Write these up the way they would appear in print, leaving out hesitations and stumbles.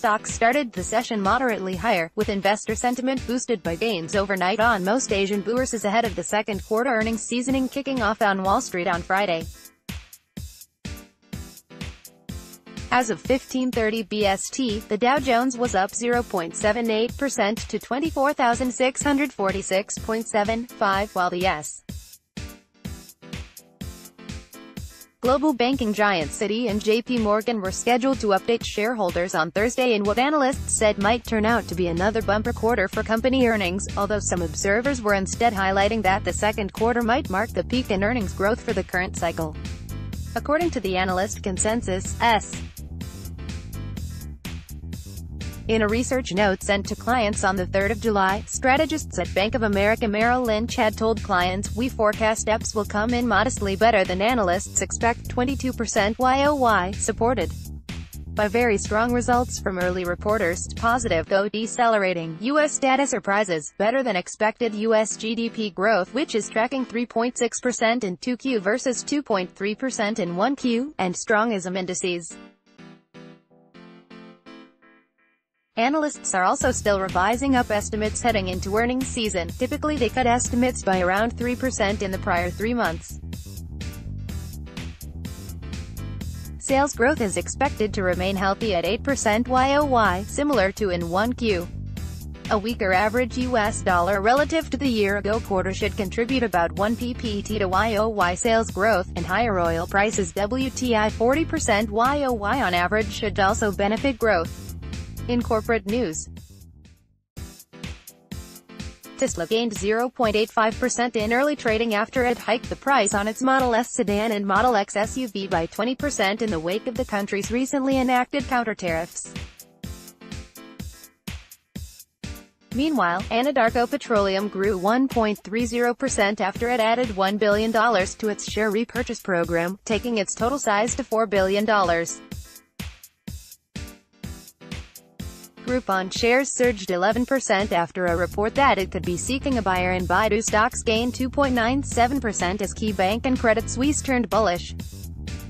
stocks started the session moderately higher, with investor sentiment boosted by gains overnight on most Asian bourses ahead of the second quarter earnings season kicking off on Wall Street on Friday. As of 15:30 BST, the Dow Jones was up 0.78% to 24,646.75, while the S. Global banking giant Citi and JP Morgan were scheduled to update shareholders on Thursday in what analysts said might turn out to be another bumper quarter for company earnings, although some observers were instead highlighting that the second quarter might mark the peak in earnings growth for the current cycle. According to the analyst consensus, in a research note sent to clients on the 3rd of July, strategists at Bank of America Merrill Lynch had told clients, "We forecast EPS will come in modestly better than analysts expect, 22% YOY, supported by very strong results from early reporters, positive though decelerating U.S. data surprises, better than expected U.S. GDP growth which is tracking 3.6% in 2Q versus 2.3% in 1Q, and strong ISM indices." Analysts are also still revising up estimates heading into earnings season. Typically they cut estimates by around 3% in the prior 3 months. Sales growth is expected to remain healthy at 8% YOY, similar to in 1Q. A weaker average US dollar relative to the year-ago quarter should contribute about 1 ppt to YOY sales growth, and higher oil prices WTI 40% YOY on average should also benefit growth. In corporate news, Tesla gained 0.85% in early trading after it hiked the price on its Model S sedan and Model X SUV by 20% in the wake of the country's recently enacted counter-tariffs. Meanwhile, Anadarko Petroleum grew 1.30% after it added $1 billion to its share repurchase program, taking its total size to $4 billion. Groupon shares surged 11% after a report that it could be seeking a buyer, and Baidu stocks gained 2.97% as KeyBank and Credit Suisse turned bullish.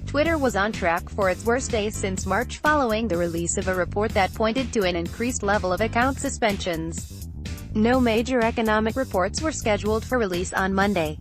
Twitter was on track for its worst day since March following the release of a report that pointed to an increased level of account suspensions. No major economic reports were scheduled for release on Monday.